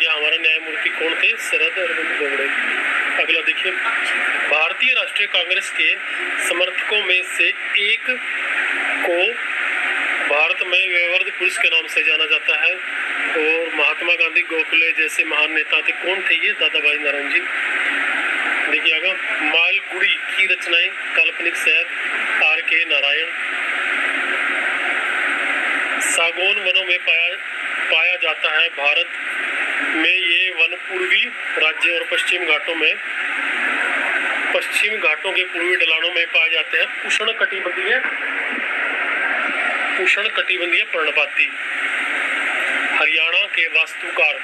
दिया हमारा न्यायमूर्ति कौन थे? शरद अरविंद बोबड़े। अगला देखिए, भारतीय राष्ट्रीय कांग्रेस के समर्थकों में से एक को भारत में वयोवृद्ध पुरुष के नाम से जाना जाता है और महात्मा गांधी, गोखले जैसे महान नेता थे। कौन थे ये? दादा भाई नौरोजी। देखिएगा, मालगुडी की रचनाएं, काल्पनिक शहर, आर के नारायण। सागौन वनों में पाया जाता है। भारत में ये वन पूर्वी राज्य और पश्चिम घाटों के पूर्वी ढलानों में पाए जाते हैं। उष्णकटिबंधीय पर्णपाती। हरियाणा के वास्तुकार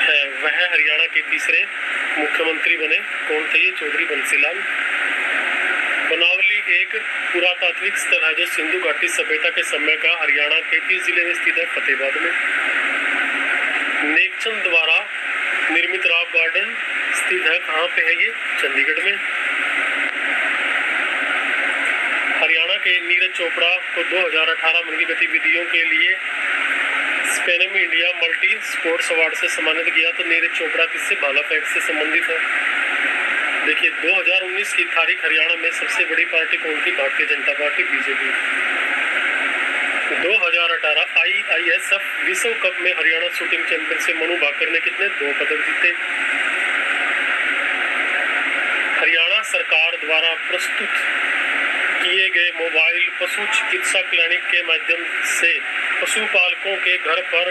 है वह हरियाणा के तीसरे मुख्यमंत्री बने। कौन थे ये? चौधरी बंसीलाल। बनावली एक पुरातात्विक स्थल है जो सिंधु घाटी सभ्यता के समय का हरियाणा के किस जिले में स्थित है? फतेहाबाद में। नेकचंद द्वारा निर्मित रॉक गार्डन स्थित है कहाँ पे है ये? चंडीगढ़ में। हरियाणा के नीरज चोपड़ा को 2018 मन की गतिविधियों के लिए स्पेनम इंडिया मल्टी स्पोर्ट्स अवार्ड से सम्मानित किया। तो नीरज चोपड़ा किससे? भाला फेंक से संबंधित है। देखिए, 2019 की तारीख हरियाणा में सबसे बड़ी पार्टी कौन थी? Bharatiya Janata party, BJP. 2018 IISF विश्व कप में हरियाणा शूटिंग चैंपियनशिप मनु भाकर ने कितने? 2 पदक जीते। हरियाणा सरकार द्वारा प्रस्तुत किए गए मोबाइल पशु चिकित्सा क्लिनिक के माध्यम से पशुपालकों के घर पर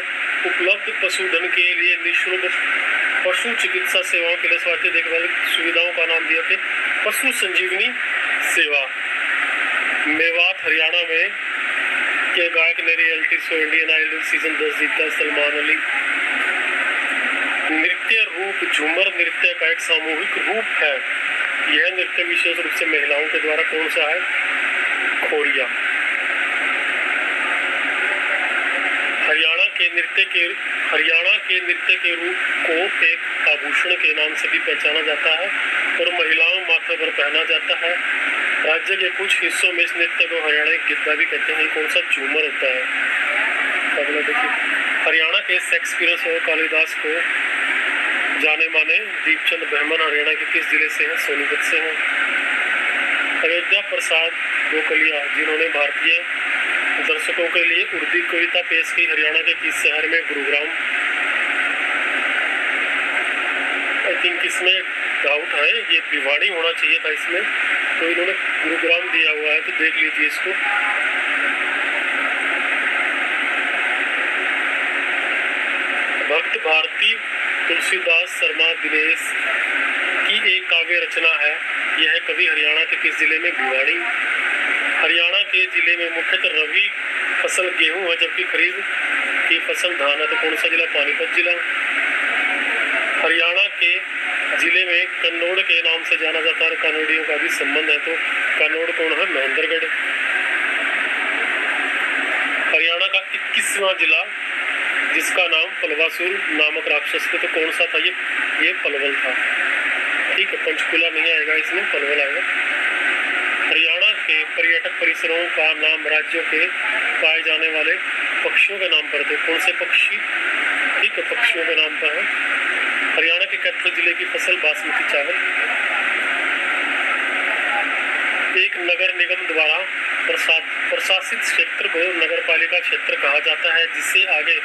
उपलब्ध पशुधन के लिए निःशुल्क पशु चिकित्सा सेवाओं के लिए स्वास्थ्य देखभाल सुविधाओं का नाम दिया कि पशु संजीवनी सेवा। मेवात हरियाणा में के गायक ने reality show Indian Idol season 10 जीता? सलमान अली। नृत्य रूप झूमर नृत्य का एक सामूहिक रूप है। यह नृत्य विशेष रूप से महिलाओं के द्वारा कौन सा है? खोड़िया। हरियाणा के नृत्य के रूप को एक आभूषण के नाम से भी पहचाना जाता है और महिलाओं माथे पर पहना जाता है। राज्य के कुछ हिस्सों में इस नृत्य को हरियाणा गिद्दा भी कहते हैं। कौन सा? झूमर होता है। अगला देखिए, हरियाणा के शेक्सपियर और कालिदास को जाने माने दीपचंद बहमन हरियाणा के किस जिले से हैं? सोनीपत से हैं। अयोध्या प्रसाद गोखलिया जिन्होंने भारतीय दर्शकों के लिए उर्दू कविता पेश की हरियाणा के किस शहर में? गुरुग्राम। आई थिंक इसमें डाउट है, ये भिवाड़ी होना चाहिए था इसमें, तो इन्होंने गुरुग्राम दिया हुआ है, तो देख लीजिए इसको। भक्त भारती तुलसीदास शर्मा दिनेश की एक काव्य रचना है। यह कवि हरियाणा के किस जिले में? भिवाड़ी। हरियाणा के जिले में मुख्यतः रबी फसल गेहूं है जबकि खरीफ की फसल धान है। तो कौन सा जिला? पानीपत जिला। हरियाणा के जिले में कन्नौड़ के नाम से जाना जाता है। कन्नौड़ियों का भी संबंध है। तो कन्नौड़ कौन है? महेंद्रगढ़। हरियाणा का 21वां जिला जिसका नाम पलवासुर नामक राक्षस थे, तो कौन सा था ये पलवल था। ठीक है, पंचकुला नहीं आएगा इसमें, पलवल आएगा। हरियाणा के पर्यटक परिसरों का नाम राज्यों के पाए जाने वाले पक्षियों के नाम पर थे। कौन से पक्षी? ठीक है, पक्षियों के नाम पर है। हरियाणा के कैथल जिले की फसल बासमती चावल। एक नगर निगम द्वारा प्रशासित क्षेत्र को नगरपालिका क्षेत्र कहा जाता है जिसे आगे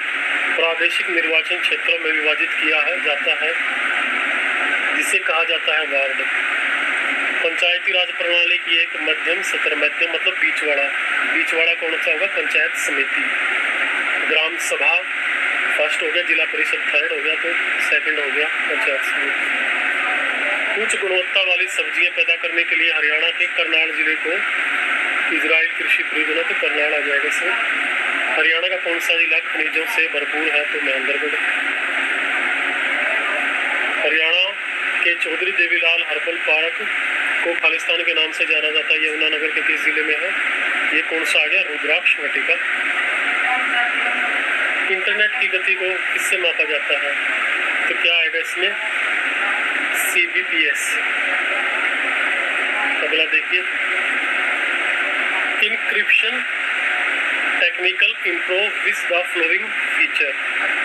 प्रादेशिक निर्वाचन क्षेत्रों में विभाजित किया जाता है जिसे कहा जाता है वार्ड। पंचायती राज प्रणाली की एक मध्यम सत्र, मध्यम मतलब बीचवाड़ा कौन सा होगा? पंचायत समिति। ग्राम सभा फर्स्ट हो गया, जिला परिषद थर्ड हो गया, तो सेकंड हो गया पंचायत समिति। उच्च गुणवत्ता वाली सब्जियां पैदा करने के लिए हरियाणा के करनाल जिले को इजराइल कृषि परियोजना, तो करनाल आ जाएगा इसमें। हरियाणा का कौन सा जिला खनिजों से भरपूर है? तो महेंद्रगढ़। हरियाणा के चौधरी देवीलाल हर्बल पार्क को खालिस्तान के नाम से जाना जाता है। यमुनानगर के किस जिले में है? ये कौन सा आ गया? रुद्राक्ष वाटिका। इंटरनेट की गति को किससे मापा जाता है? तो क्या आएगा इसमें? CBPS। अगला देखिए, encryption technical improve with the flowing feature,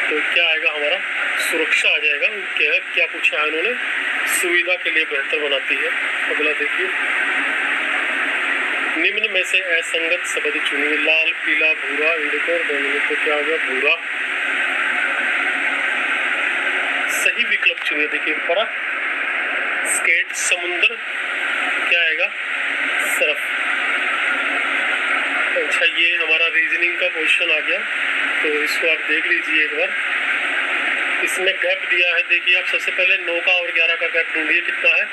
तो क्या आएगा हमारा? सुरक्षा आ जाएगा। क्या पूछा है उन्होंने, सुविधा के लिए बेहतर बनाती है। अगला देखिए, निम्न में से असंगत शब्द चुनिए। लाल, पीला, भूरा, इंडिको, बैंगनी। तो क्या होगा, भूरा। सही विकल्प चुनिए। देखिए, बर्फ, स्केट, समुद्र, क्या आएगा, सरफ। अच्छा, ये हमारा रीजनिंग का क्वेश्चन आ गया, तो इसको आप देख लीजिए एक बार। इसमें गैप दिया है, देखिए आप सबसे पहले 9 का और 11 का गैप ढूंढिए, कितना है,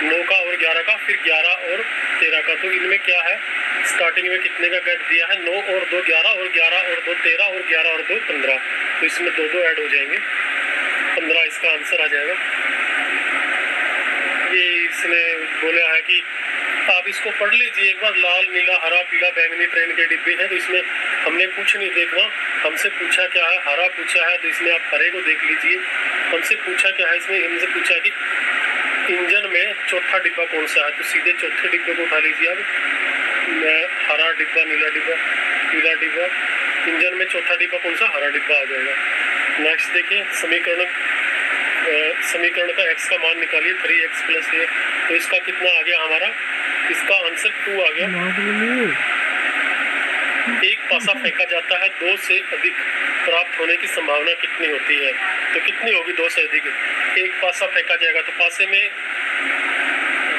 9 का और 11 का, फिर 11 और 13 का। तो इनमें क्या है, स्टार्टिंग में कितने का गैप दिया है, 9 और 2 11, और 11 और 2 13, और 11 और 2 15। तो इसमें 2 ऐड हो जाएंगे, 15 इसका आंसर आ जाएगा। ये इसने बोला है कि आप इसको पढ़ लीजिए एक बार। लाल, नीला, हरा, पीला, बैंगनी ट्रेन के डिब्बे हैं। तो इसमें हमने कुछ नहीं देखना, हमसे पूछा क्या है, हरा पूछा है, तो इसमें आप हरे को देख लीजिए। हमसे पूछा क्या है, इसमें हमसे पूछा कि इंजन में चौथा डिब्बा कौन सा है, तो सीधे चौथे डिब्बे को उठा लीजिए आप। हरा डिब्बा, नीला डिब्बा, पीला डिब्बा, इंजन में चौथा डिब्बा कौन सा, हरा डिब्बा आ जाएगा। नेक्स्ट देखिए, समीकरण का x का मान निकालिए, 3x + a। तो इसका कितना आ गया हमारा, इसका आंसर 2 आ गया। एक पासा फेंका जाता है, 2 से अधिक प्राप्त होने की संभावना कितनी होती है, तो कितनी होगी, 2 से अधिक। एक पासा फेंका जाएगा तो पासे में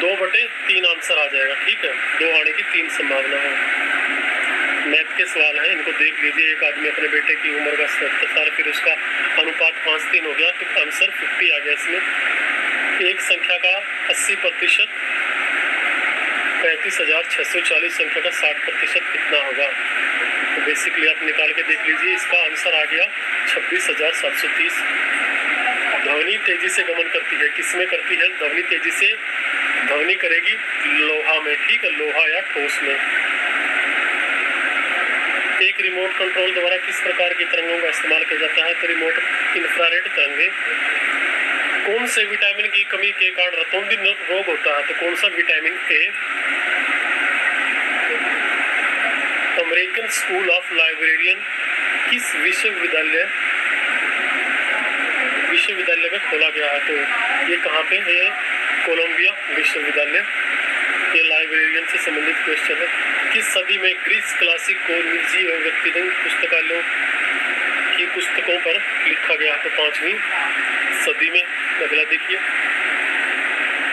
2/3 आंसर आ जाएगा, ठीक है, 2 आने की 3 संभावना है। मैथ के सवाल हैं, इनको देख लीजिए। एक आदमी अपने बेटे की उम्र का 70 साल, फिर उसका अनुपात 5:3 हो गया, तो आंसर 50 आ गया इसमें। एक संख्या का 80%, 35,640 संख्या का 60% कितना होगा, तो बेसिकली आप निकाल के देख लीजिए। इसका आंसर आ गया 26,730। ध्वनि तेजी से गमन करती है, किसमें करती है, ध्वनि तेजी से ध्वनि करेगी लोहा में, ठीक है, लोहा या ठोस में। एक रिमोट कंट्रोल द्वारा किस प्रकार की तरंगों का इस्तेमाल किया जाता है, तो रिमोट इंफ्रारेड तरंगे। कौन से विटामिन की कमी के कारण रतौंधी रोग होता है, तो कौन सा, vitamin A. American school of librarian किस विश्वविद्यालय में खोला गया है, तो ये कहाँ पे है, कोलंबिया विश्वविद्यालय। ये लाइब्रेरियन से संबंधित क्वेश्चन है। किस सदी में ग्रीस क्लासिक को निजी और व्यक्तिगत पुस्तकालयों की पुस्तकों पर लिखा गया, तो 5वीं सदी में। अगला देखिए,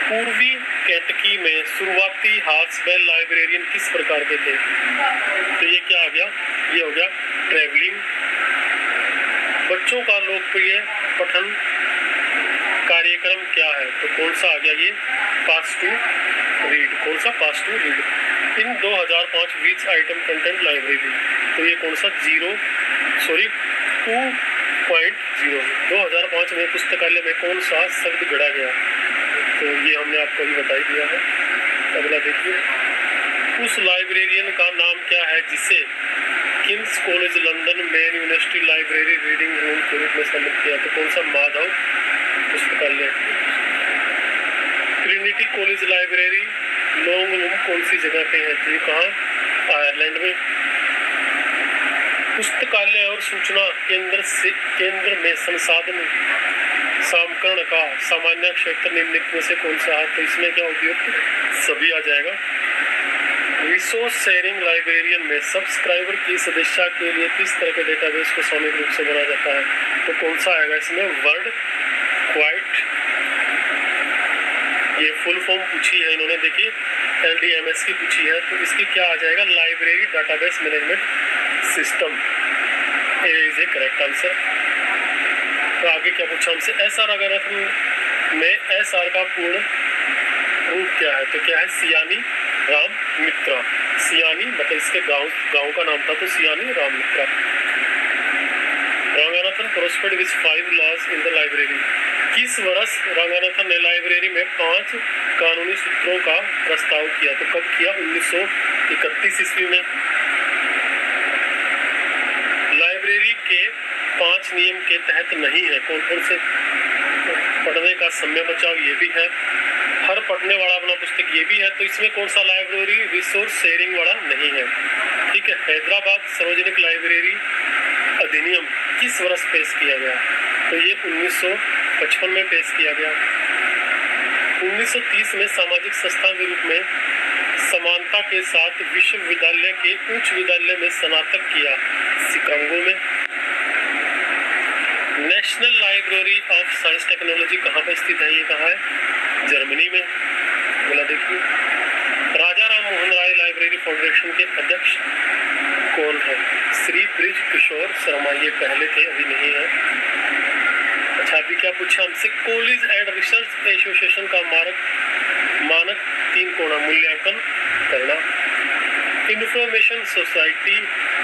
पूर्वी केंटकी में शुरुआती हार्ट्सवेल लाइब्रेरियन किस प्रकार के थे, तो ये क्या आ गया, ये हो गया ट्रैवलिंग। बच्चों का लोकप्रिय पठन कार्यक्रम क्या है, तो कौन सा आ गया, ये पास टू रीड। कौन सा, pass to read. In 2005 which item content library, तो ये कौन सा, 2.0। 2005 में पुस्तकालय में कौन सा शब्द गढ़ा गया, तो ये हमने आपको भी बता ही दिया है। अगला देखिए, उस लाइब्रेरियन का नाम क्या है जिसे Kings college London main university library reading room के रूप में सम्मिलित किया, तो कौन सा, माधव पुस्तकालय। Trinity college library long room कौन सी जगह पे है, तो कहाँ, आयरलैंड में। पुस्तकालय और सूचना केंद्र में संसाधन सामकरण का सामान्य क्षेत्र निम्नलिखित में से कौन सा है, तो इसमें क्या उपयुक्त, सभी आ जाएगा। रिसोर्स शेयरिंग लाइब्रेरियन में सब्सक्राइबर की सदस्यता के लिए किस तरह के डेटाबेस को सामूहिक रूप से बनाया जाता है, तो कौन सा आएगा इसमें, वर्ड क्वाइट। ये फुल फॉर्म पूछी है इन्होंने, देखिए LDMS की पूछी है, तो इसकी क्या आ जाएगा, library database management system. A is A correct answer. तो आगे क्या पूछा हमसे, SR अलगोरिथम में SR का पूर्ण रूप क्या है, तो क्या है, सियानी राम मित्रा। सियानी मतलब इसके गांव का नाम था, तो Siyani Ram Mitra. Ranganathan prospect with 5 laws in the library. किस वर्ष रंगनाथन ने लाइब्रेरी में 5 कानूनी सूत्रों का प्रस्ताव किया, तो कब किया, 1931 ईस्वी में। लाइब्रेरी के 5 नियम के तहत नहीं है, कौन कौन से, पढ़ने का समय बचाव ये भी है, हर पढ़ने वाला अपना पुस्तक ये भी है, तो इसमें कौन सा लाइब्रेरी रिसोर्स शेयरिंग वाला नहीं है, ठीक है। हैदराबाद सार्वजनिक लाइब्रेरी अधिनियम किस वर्ष पेश किया गया? तो ये 1955 में पेश किया गया। 1930 में सामाजिक संस्था के रूप में समानता के साथ विश्वविद्यालय के उच्च विद्यालय में स्नातक किया, शिकागो में। National library of science technology कहाँ पर स्थित है? ये कहाँ है? जर्मनी में। बोला देखिए, राजा राम मोहन राय लाइब्रेरी फाउंडेशन के अध्यक्ष कौन है? श्री ब्रिज किशोर शर्मा। ये पहले थे, अभी नहीं है। अच्छा, अभी क्या पूछा हमसे? कॉलेज एंड रिसर्च एसोसिएशन का मानक 3 कोणा मूल्यांकन करना। इंफॉर्मेशन सोसाइटी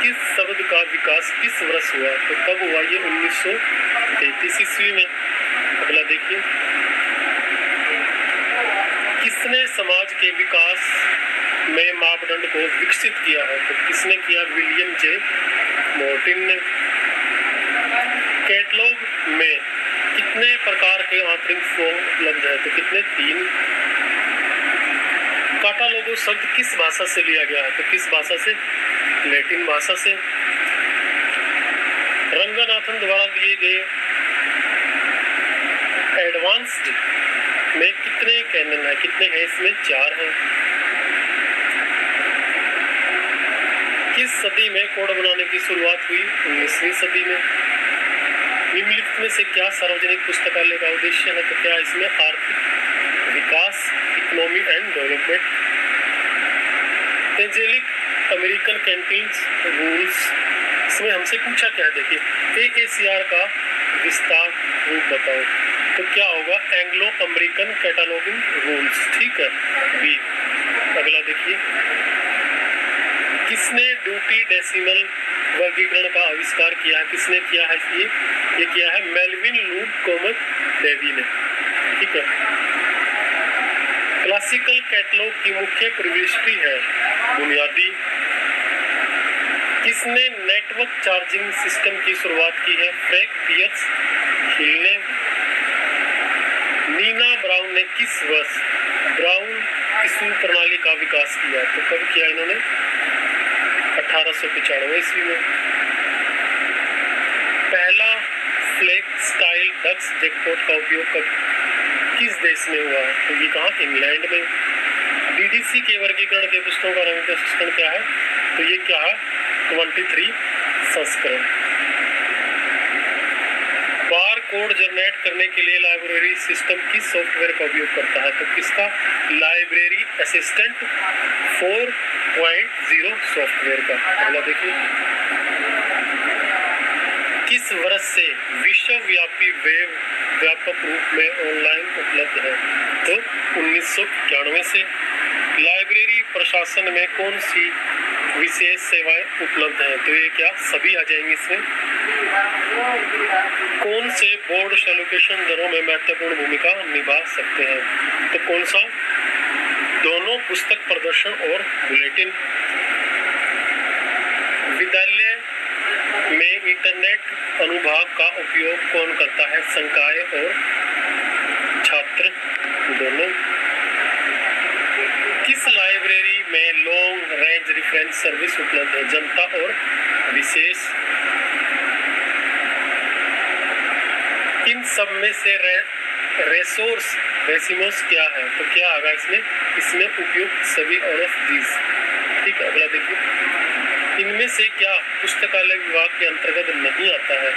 किस शब्द का विकास किस वर्ष हुआ? तो कब हुआ? ये 1933 ईस्वी में। अगला देखिए, किसने समाज के विकास में मापदंड को विकसित किया है? तो किसने किया? विलियम जे मॉर्टिन ने। कैटलॉग में कितने प्रकार के आंतरिक फॉर्म उपलब्ध है? तो कितने? 3। कैटालोगो शब्द किस भाषा से लिया गया है? तो किस भाषा से? लैटिन भाषा से। रंगनाथन द्वारा दिए गए एडवांस्ड में कितने कैनन है? कितने हैं इसमें? 4 हैं। किस सदी में कोड बनाने की शुरुआत हुई? 19वीं सदी में। निम्नलिखित में से क्या सार्वजनिक पुस्तकालय का उद्देश्य है? तो क्या इसमें? आर्थिक विकास, economy and development. Anglo American canteens rules, इसमें हमसे पूछा क्या है? देखिए, AACR का विस्तार रूप बताओ। तो क्या होगा? Anglo American cataloguing rules. ठीक है, बी। अगला देखिए, किसने ड्यूटी डेसिमल वर्गीकरण का आविष्कार किया है? किसने किया है? ये किया है मेल्विन लूप कॉमत डेवी ने। ठीक है। क्लासिकल कैटलॉग की मुख्य प्रविष्टि है बुनियादी। किसने नेटवर्क चार्जिंग सिस्टम की शुरुआत की है? फ्रैंक पियर्स हिल ने। नीना ब्राउन ने किस वर्ष ब्राउन टिश्यू प्रणाली का विकास किया? तो कब किया इन्होंने? 1895 ईस्वी में। पहला फ्लैग स्टाइल डक्स जैकपॉट का उपयोग कब किस देश में हुआ? तो ये कहाँ? इंग्लैंड में। DDC के वर्गीकरण के पुस्तकों का रंग संस्करण क्या है? तो ये क्या है? 23 संस्करण। बार कोड जनरेट करने के लिए लाइब्रेरी सिस्टम किस सॉफ्टवेयर का उपयोग करता है? तो किसका? लाइब्रेरी असिस्टेंट 4.0 सॉफ्टवेयर का। अगला देखिए, किस वर्ष से विश्वव्यापी वेब व्यापक रूप में ऑनलाइन उपलब्ध है? तो 1991 से। लाइब्रेरी प्रशासन में कौन सी विशेष सेवाएं उपलब्ध हैं? तो ये क्या? सभी आ जाएंगे इसमें। कौन से बोर्ड एलोकेशन दरों में महत्वपूर्ण भूमिका निभा सकते हैं? तो कौन सा? दोनों, पुस्तक प्रदर्शन और बुलेटिन। विद्यालय में इंटरनेट अनुभाग का उपयोग कौन करता है? संकाय और छात्र दोनों। किस लाइब्रेरी में लॉन्ग रेंज रेफरेंस सर्विस उपलब्ध है? जनता और विशेष। इन सब में से रेसिमोस क्या है? तो क्या आएगा इसमें? इसमें उपयुक्त सभी और ऑफ दीज। ठीक है, अगला देखिए, इनमें से क्या पुस्तकालय विभाग के अंतर्गत नहीं आता है?